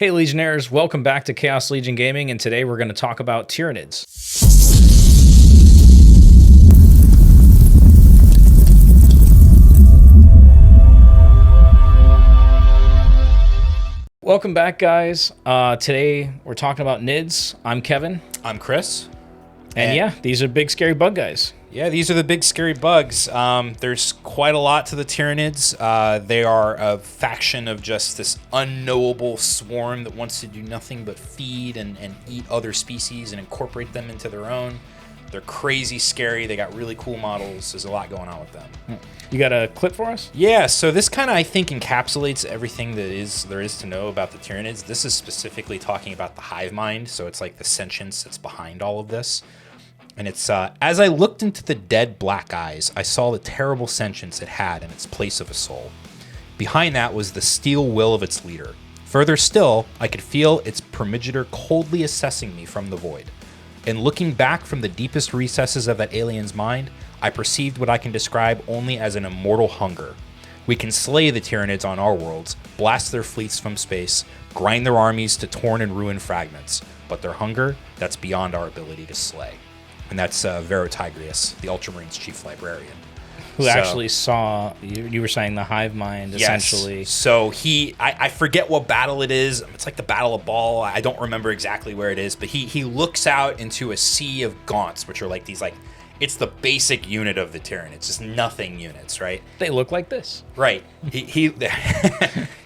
Hey Legionnaires, welcome back to Chaos Legion Gaming, and today we're going to talk about Tyranids. Welcome back, guys. Today we're talking about Nids. I'm Kevin. I'm Chris. And yeah, these are big scary bug guys. Yeah, these are the big scary bugs. There's quite a lot to the Tyranids. They are a faction of just this unknowable swarm that wants to do nothing but feed and eat other species and incorporate them into their own. They're crazy scary. They got really cool models. There's a lot going on with them. You got a clip for us? Yeah, so this kind of, I think, encapsulates everything there is to know about the Tyranids. This is specifically talking about the hive mind, so it's like the sentience that's behind all of this. And it's, as I looked into the dead black eyes, I saw the terrible sentience it had in its place of a soul. Behind that was the steel will of its leader. Further still, I could feel its progenitor coldly assessing me from the void. And looking back from the deepest recesses of that alien's mind, I perceived what I can describe only as an immortal hunger. We can slay the Tyranids on our worlds, blast their fleets from space, grind their armies to torn and ruined fragments, but their hunger, that's beyond our ability to slay. And that's Vero Tigrius, the Ultramarines chief librarian. Who actually saw, you were saying the hive mind, essentially. Yes. So I forget what battle it is. It's like the Battle of Baal. I don't remember exactly where it is, but he looks out into a sea of gaunts, which are like these, like, it's the basic unit of the Tyranids, just nothing units, right? They look like this. Right.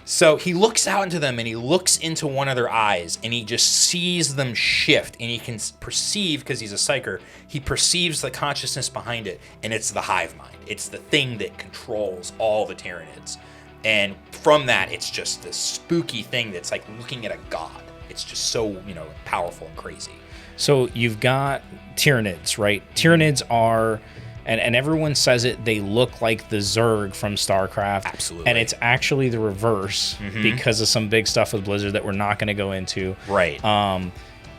So he looks out into them and he looks into one of their eyes and he just sees them shift, and he can perceive, because he's a psyker, he perceives the consciousness behind it, and it's the hive mind. It's the thing that controls all the Tyranids. And from that, it's just this spooky thing that's like looking at a god. It's just so, powerful and crazy. So you've got Tyranids, right? Tyranids are, and everyone says it, they look like the Zerg from StarCraft. Absolutely. And it's actually the reverse because of some big stuff with Blizzard that we're not going to go into. Right.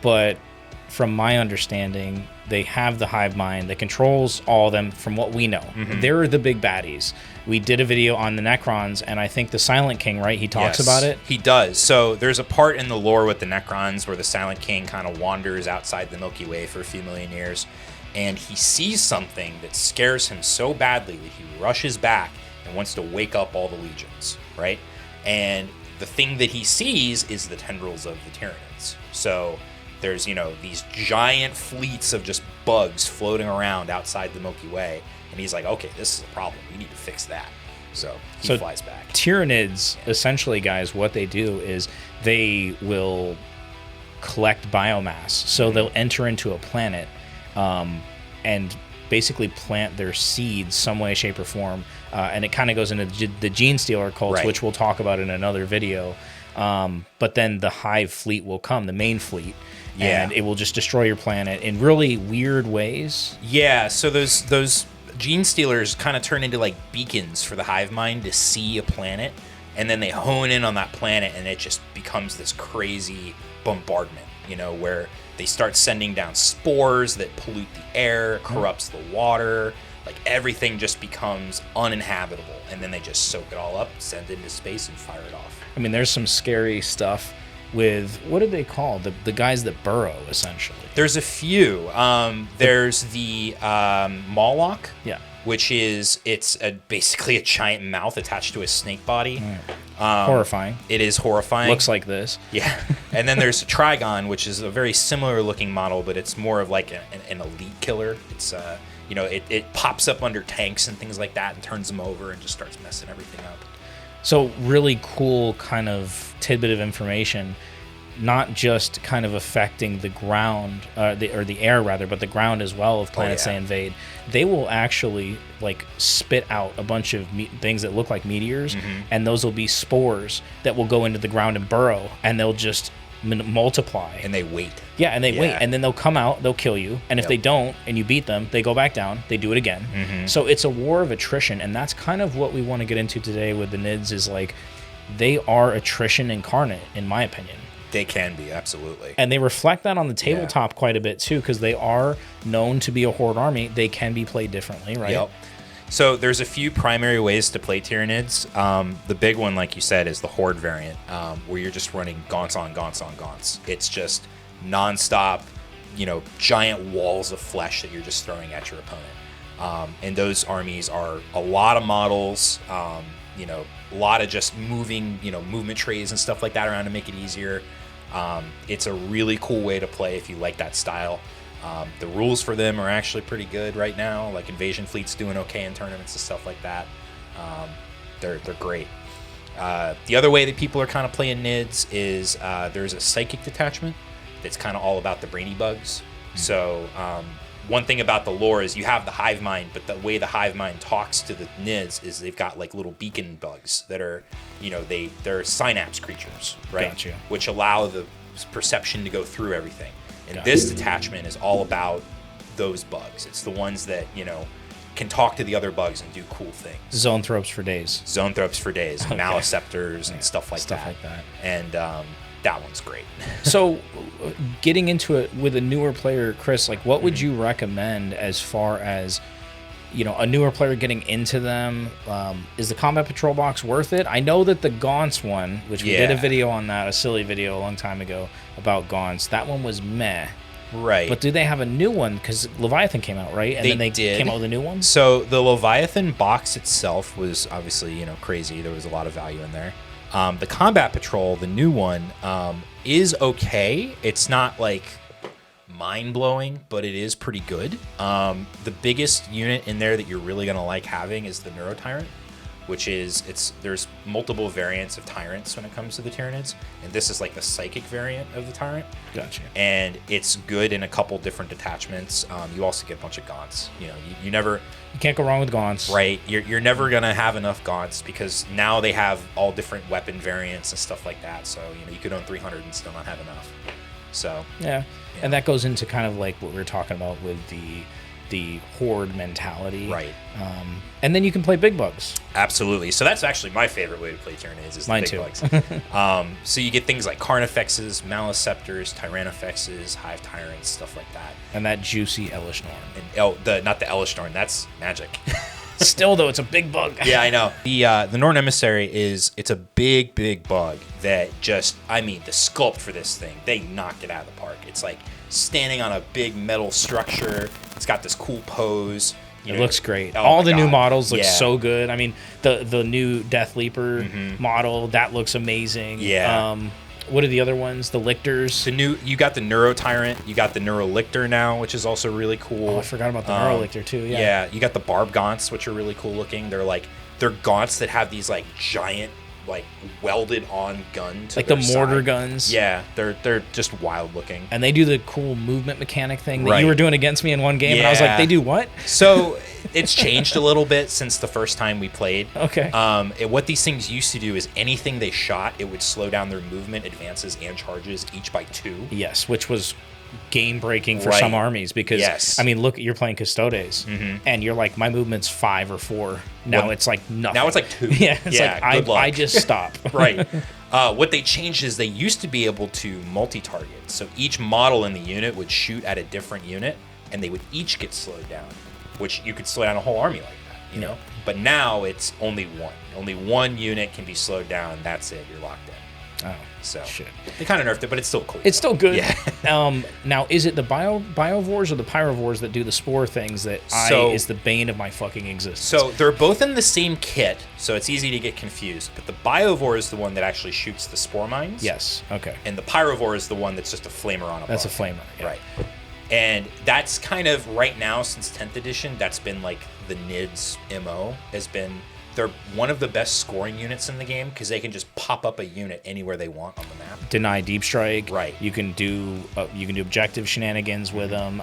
But from my understanding, they have the hive mind that controls all of them from what we know. They're the big baddies. We did a video on the Necrons, and I think the Silent King, right? He talks about it. He does. So there's a part in the lore with the Necrons where the Silent King kind of wanders outside the Milky Way for a few million years, and he sees something that scares him so badly that he rushes back and wants to wake up all the legions, right? And the thing that he sees is the tendrils of the Tyranids. So there's, these giant fleets of just bugs floating around outside the Milky Way. And he's like, okay, this is a problem. We need to fix that. So he flies back. Tyranids, essentially, guys, what they do is they will collect biomass. So they'll enter into a planet and basically plant their seeds some way, shape, or form. And it kind of goes into the gene stealer cults, which we'll talk about in another video. But then the hive fleet will come, the main fleet. And it will just destroy your planet in really weird ways. Yeah, so those gene stealers kind of turn into like beacons for the hive mind to see a planet, and then they hone in on that planet, and it just becomes this crazy bombardment, where they start sending down spores that pollute the air, corrupts the water, like everything just becomes uninhabitable, and then they just soak it all up, send it into space, and fire it off. I mean, there's some scary stuff with, what do they call the guys that burrow, essentially? There's a few. There's the Moloch, which is basically a giant mouth attached to a snake body. Horrifying. It is horrifying. Looks like this. Yeah. And then there's a Trigon, which is a very similar looking model, but it's more of like an elite killer. It's it pops up under tanks and things like that and turns them over and just starts messing everything up. So really cool kind of tidbit of information, not just kind of affecting the ground, the air rather, but the ground as well of planets they invade. They will actually like spit out a bunch of things that look like meteors, and those will be spores that will go into the ground and burrow, and they'll just multiply. And they wait. Yeah, and they wait, and then they'll come out, they'll kill you, and if they don't, and you beat them, they go back down, they do it again. So it's a war of attrition, and that's kind of what we want to get into today with the Nids, is like, they are attrition incarnate, in my opinion. They can be, absolutely. And they reflect that on the tabletop quite a bit, too, because they are known to be a horde army. They can be played differently, right? Yep. So there's a few primary ways to play Tyranids. The big one, like you said, is the Horde variant, where you're just running gaunts on gaunts on gaunts. It's just nonstop, giant walls of flesh that you're just throwing at your opponent. And those armies are a lot of models, a lot of just moving, movement trays and stuff like that around to make it easier. It's a really cool way to play if you like that style. The rules for them are actually pretty good right now. Like Invasion Fleet's doing okay in tournaments and stuff like that. They're great. The other way that people are kind of playing Nids is there's a psychic detachment that's kind of all about the brainy bugs. So one thing about the lore is you have the hive mind, but the way the hive mind talks to the Nids is they've got like little beacon bugs that are, they're synapse creatures, right? Gotcha. Which allow the perception to go through everything. And this detachment is all about those bugs. It's the ones that, can talk to the other bugs and do cool things. Zoanthropes for days. Zoanthropes for days, Okay. Maleceptors and stuff like that. And that one's great. So getting into it with a newer player, Chris, like what would you recommend as far as, a newer player getting into them? Is the Combat Patrol box worth it? I know that the Gaunts one, which we did a video on that, a silly video a long time ago about Gaunts, that one was meh. Right. But do they have a new one? Because Leviathan came out, right? And then they did. came out with a new one? So the Leviathan box itself was obviously, crazy. There was a lot of value in there. The Combat Patrol, the new one, is okay. It's not like mind-blowing, but it is pretty good. The biggest unit in there that you're really going to like having is the Neurotyrant, which is, there's multiple variants of Tyrants when it comes to the Tyranids, and this is like the Psychic variant of the Tyrant. Gotcha. And it's good in a couple different detachments. You also get a bunch of Gaunts. You never... You can't go wrong with Gaunts. Right. You're never going to have enough Gaunts because now they have all different weapon variants and stuff like that. So, you could own 300 and still not have enough. So... Yeah. And that goes into kind of like what we were talking about with the horde mentality. Right. And then you can play big bugs. Absolutely. So that's actually my favorite way to play Tyranids is the big bugs. So you get things like Carnifexes, Maleceptors, Tyrannifexes, Hive Tyrants, stuff like that. And that juicy Elish Norn. And not the Elish Norn, that's magic. Still though, it's a big bug. Yeah, I know. The Norn Emissary it's a big bug that just, the sculpt for this thing, they knocked it out of the park. It's like standing on a big metal structure. It's got this cool pose. It looks great. Oh All the God. new models look so good. The new Death Leaper model, that looks amazing. Yeah. What are the other ones? The Lictors. You got the Neurotyrant, you got the Neurolictor now, which is also really cool. Oh, I forgot about the Neurolictor too. Yeah. Yeah, you got the Barb Gaunts, which are really cool looking. They're Gaunts that have these like giant, like welded on gun to like the their mortar side. guns. Yeah, they're just wild looking. And they do the cool movement mechanic thing that you were doing against me in one game, and I was like, they do what? So it's changed a little bit since the first time we played. Okay. What these things used to do is anything they shot, it would slow down their movement, advances, and charges each by 2. Yes, which was game breaking for some armies because look, you're playing Custodes and you're like, my movement's 5 or 4. Now it's like nothing. Now it's like 2. Yeah, it's like I just stop. Right. What they changed is they used to be able to multi-target. So each model in the unit would shoot at a different unit, and they would each get slowed down, which you could slow down a whole army like that, you know? But now it's only one. Only one unit can be slowed down. That's it. You're locked in. Oh, so shit. They kind of nerfed it, but it's still cool. It's still good. Yeah. Now, is it the Biovores or the Pyrovores that do the spore things that is the bane of my fucking existence? So they're both in the same kit, so it's easy to get confused. But the Biovore is the one that actually shoots the spore mines. Yes. Okay. And the Pyrovore is the one that's just a flamer on a bar. That's a flamer. Yeah. Right. And that's kind of right now since 10th edition, that's been like the Nids MO has been. They're one of the best scoring units in the game because they can just pop up a unit anywhere they want on the map. Deny deep strike. Right. You can do objective shenanigans with them.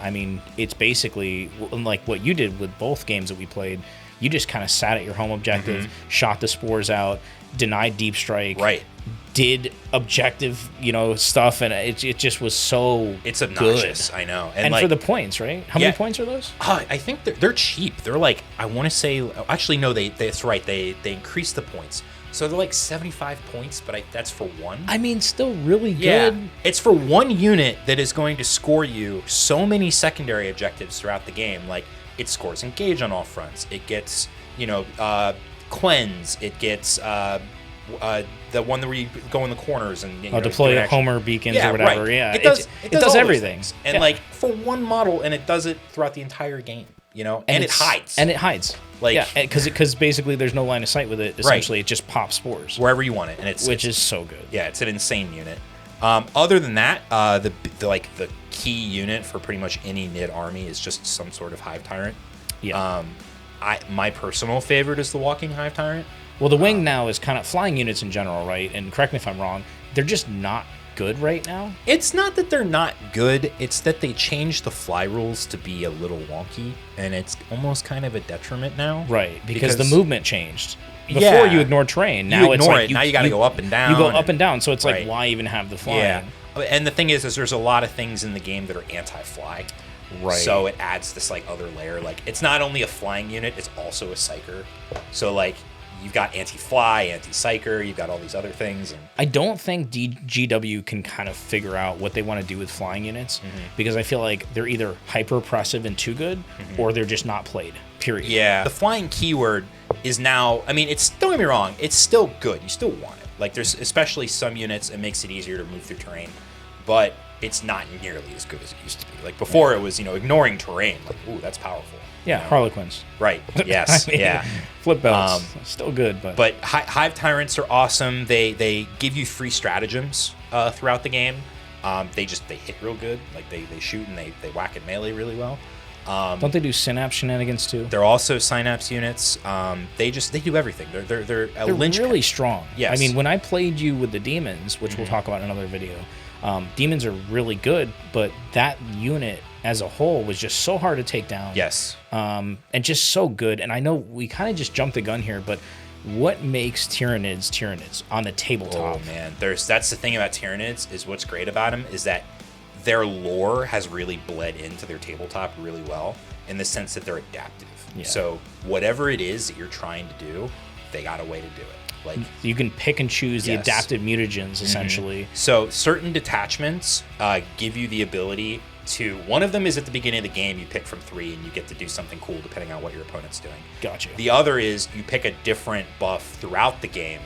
It's basically like what you did with both games that we played. You just kind of sat at your home objective, shot the spores out, denied deep strike. Right. Did objective, stuff, and it just was so it's obnoxious. Good. I know, and for the points, right? How many points are those? I think they're cheap. They're like, I want to say, actually no, that's right. They increased the points, so they're like 75 points, but that's for one. Still really good. Yeah, it's for one unit that is going to score you so many secondary objectives throughout the game. Like it scores engage on all fronts. It gets cleanse. It gets the one where you go in the corners and deploy Homer beacons or whatever. Right. Yeah, it does everything. And for one model, and it does it throughout the entire game. And it hides. And it hides. Because basically there's no line of sight with it. Essentially, it just pops spores wherever you want it, and which is so good. Yeah, it's an insane unit. Other than that, the key unit for pretty much any Nid army is just some sort of Hive Tyrant. Yeah. My personal favorite is the Walking Hive Tyrant. Well, the wing now is kind of flying units in general, right? And correct me if I'm wrong, they're just not good right now. It's not that they're not good, it's that they changed the fly rules to be a little wonky, and it's almost kind of a detriment now. Right, because the movement changed. Before you ignored terrain, now it's like now you got to go up and down. You go up and down, so it's like, why even have the flying? Yeah, and the thing is there's a lot of things in the game that are anti-fly. Right. So it adds this other layer. It's not only a flying unit, it's also a psyker. So you've got anti-fly, anti-psyker, you've got all these other things. And I don't think GW can kind of figure out what they want to do with flying units, because I feel like they're either hyper oppressive and too good, or they're just not played, period. Yeah. The flying keyword is now, don't get me wrong, it's still good. You still want it. There's especially some units, it makes it easier to move through terrain, but it's not nearly as good as it used to be. Before it was, ignoring terrain. Ooh, that's powerful. Yeah, Harlequins. Right. Yes. Yeah. Flip belts. Still good, but Hive Tyrants are awesome. They give you free stratagems throughout the game. They hit real good. They shoot and they whack at melee really well. Don't they do synapse shenanigans too? They're also synapse units. They do everything. They're really strong. Yes. When I played you with the demons, which we'll talk about in another video, demons are really good, but that unit as a whole was just so hard to take down. Yes. And just so good. And I know we kind of just jumped the gun here, but what makes Tyranids on the tabletop? Oh man, that's the thing about Tyranids is what's great about them is that their lore has really bled into their tabletop really well in the sense that they're adaptive. Yeah. So whatever it is that you're trying to do, they got a way to do it. You can pick and choose the adaptive mutagens, essentially. So certain detachments give you the ability to, one of them is at the beginning of the game, you pick from 3 and you get to do something cool depending on what your opponent's doing. Gotcha. The other is you pick a different buff throughout the game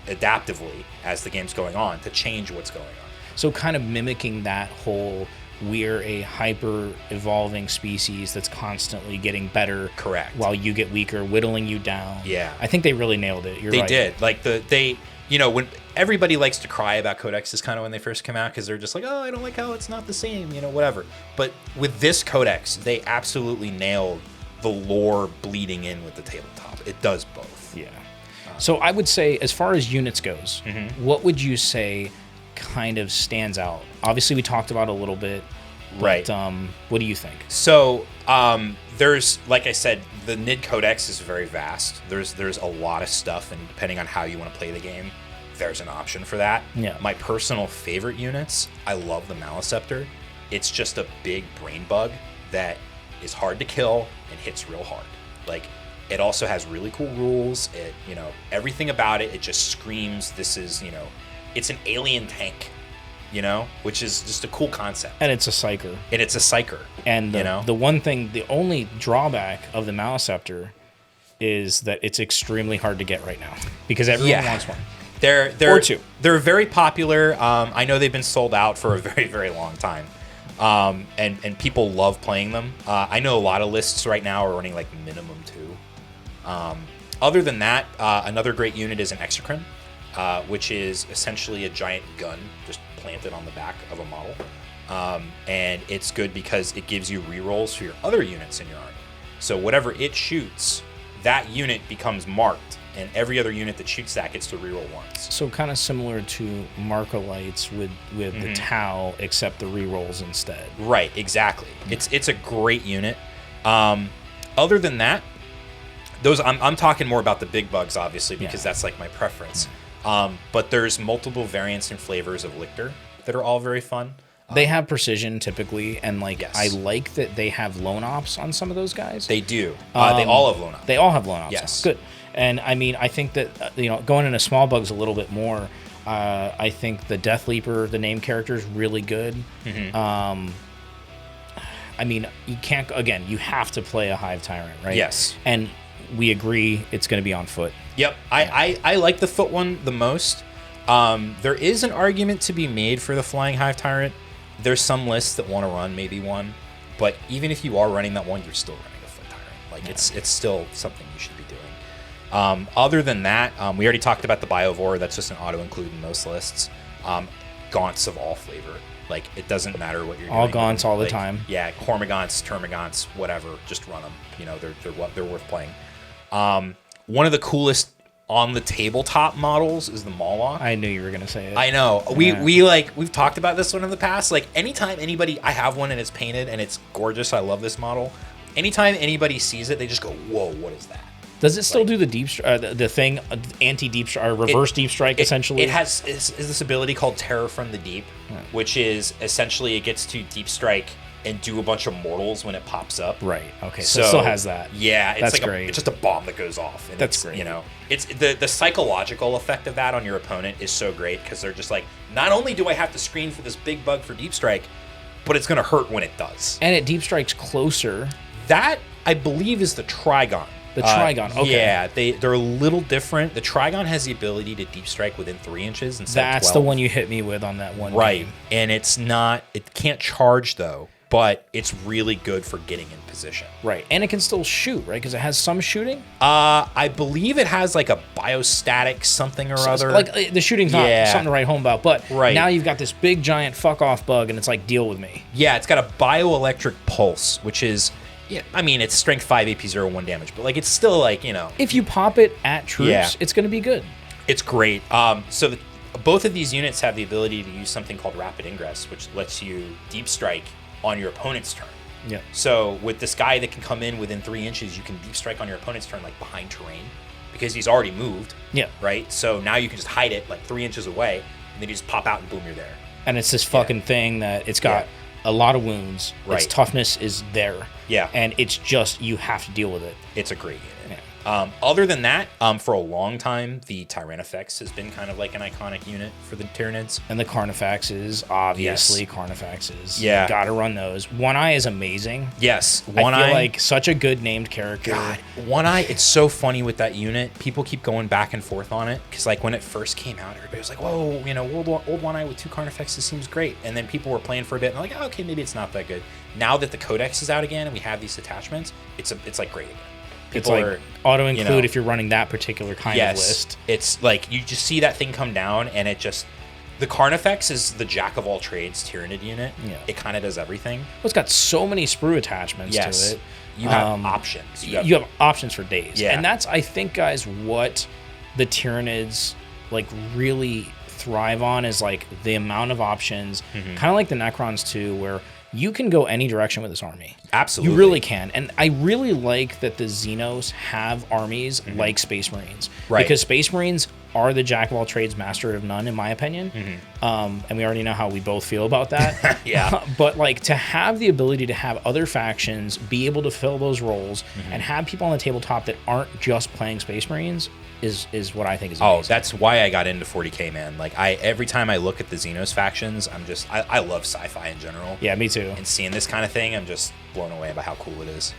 adaptively as the game's going on to change what's going on. So kind of mimicking that whole, we're a hyper evolving species that's constantly getting better. Correct. While you get weaker, whittling you down. Yeah. I think they really nailed it. You're right. They did. When everybody likes to cry about codexes kind of when they first come out because they're just like, oh, I don't like how it's not the same, whatever. But with this codex, they absolutely nailed the lore bleeding in with the tabletop. It does both. Yeah. So I would say, as far as units goes, what would you say kind of stands out? Obviously, we talked about a little bit. But, what do you think? So there's, like I said, the Nid Codex is very vast. There's a lot of stuff, and depending on how you want to play the game, there's an option for that. Yeah. My personal favorite units, I love the Maliceptor. It's just a big brain bug that is hard to kill and hits real hard. It also has really cool rules. It, everything about it, it just screams, this is, it's an alien tank. Which is just a cool concept. And it's a psyker. And the only drawback of the Maliceptor is that it's extremely hard to get right now because everyone wants one. Or two. They're very popular. I know they've been sold out for a very, very long time. And people love playing them. I know a lot of lists right now are running minimum 2. Other than that, another great unit is an Exocrine, which is essentially a giant gun just planted on the back of a model. And it's good because it gives you rerolls for your other units in your army. So whatever it shoots, that unit becomes marked, and every other unit that shoots that gets to reroll once. So kind of similar to Markolites with the Tau, except the rerolls instead. Right, exactly. It's a great unit. Other than that, those I'm talking more about the big bugs, obviously, because that's my preference. But there's multiple variants and flavors of Lictor that are all very fun. They have precision typically, and I like that they have lone ops on some of those guys. They do. They all have lone ops. They all have lone ops. Yes. Good. And I think that going into small bugs a little bit more, I think the Death Leaper, the name character, is really good. You can't, again, you have to play a Hive Tyrant, right? Yes. And we agree it's going to be on foot. Yep. I like the foot one the most. There is an argument to be made for the Flying Hive Tyrant. There's some lists that want to run maybe one, but even if you are running that one, you're still running a foot tyrant. Like it's still something you should be doing. Other than that, we already talked about the Biovore. That's just an auto include in most lists. Gaunts of all flavor. Like it doesn't matter what you're all doing. gaunts all the like, time. Yeah, Hormagaunts, Termagaunts, whatever. Just run them. You know, they're worth playing. One of the coolest on the tabletop models is the Moloch. I knew you were gonna say it. I know. Yeah. We've talked about this one in the past. Like anytime anybody, I have one and it's painted and it's gorgeous. I love this model. Anytime anybody sees it, they just go, "Whoa, what is that?" Does it still do the deep the thing anti deep reverse deep strike essentially? It has is this ability called Terror from the Deep, which is essentially it gets to deep strike and do a bunch of mortals when it pops up. Right. Okay. So it still has that. Yeah, it's that's like great. It's just a bomb that goes off. And that's great. You know, it's the psychological effect of that on your opponent is so great because they're just like, not only do I have to screen for this big bug for deep strike, but it's gonna hurt when it does. And it deep strikes closer. That I believe is the Trigon. The Trigon. Okay. Yeah, they're a little different. The Trigon has the ability to deep strike within 3 inches instead of 12. That's the one you hit me with on that one. Right, game. and it can't charge though. But it's really good for getting in position. Right, and it can still shoot, right? Because it has some shooting. I believe it has like a biostatic something or other. Like the shooting's not something to write home about, but now you've got this big giant fuck off bug, and it's like deal with me. Yeah, it's got a bioelectric pulse, which is, I mean, it's strength 5 AP 0 1 damage, but like it's still like if you pop it at troops, it's going to be good. It's great. So both of these units have the ability to use something called Rapid Ingress, which lets you deep strike on your opponent's turn. Yeah. So with this guy that can come in within 3 inches, you can deep strike on your opponent's turn, like behind terrain, because he's already moved. Yeah. Right. So now you can just hide it like 3 inches away, and then you just pop out and boom, you're there. And it's this fucking thing that it's got a lot of wounds. Its toughness is there. Yeah. And it's just you have to deal with it. It's a great unit. Other than that, for a long time, the Tyrannifex has been kind of like an iconic unit for the Tyranids. And the Carnifexes, obviously, Carnifexes. Yeah. You gotta run those. One Eye is amazing. Yes. I feel like such a good named character. God, One Eye, it's so funny with that unit. People keep going back and forth on it, because like when it first came out, everybody was like, whoa, old One Eye with 2 Carnifexes seems great. And then people were playing for a bit, and they're like, oh, okay, maybe it's not that good. Now that the Codex is out again, and we have these attachments, it's like great again. People it's like auto-include if you're running that particular kind of list. It's like you just see that thing come down, and it just... The Carnifex is the jack-of-all-trades Tyranid unit. Yeah. It kind of does everything. Well, it's got so many sprue attachments to it. You have options. You have options for days. Yeah. And that's, I think, guys, what the Tyranids like really thrive on is like the amount of options. Kind of like the Necrons, too, where... You can go any direction with this army. Absolutely. You really can. And I really like that the Xenos have armies like Space Marines. Right. Because Space Marines are the jack of all trades, master of none, in my opinion. And we already know how we both feel about that. Yeah. But like to have the ability to have other factions be able to fill those roles and have people on the tabletop that aren't just playing Space Marines is what I think is amazing. Oh, that's why I got into 40k, man. Like every time I look at the Xenos factions, I love sci-fi in general. Yeah, me too. And seeing this kind of thing, I'm just blown away by how cool it is.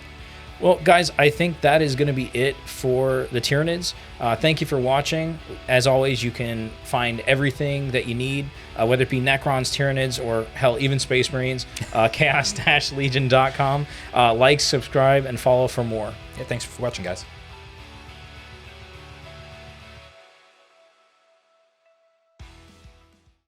Well, guys, I think that is going to be it for the Tyranids. Thank you for watching. As always, you can find everything that you need, whether it be Necrons, Tyranids, or hell, even Space Marines, chaos-legion.com. Like, subscribe, and follow for more. Yeah, thanks for watching, guys.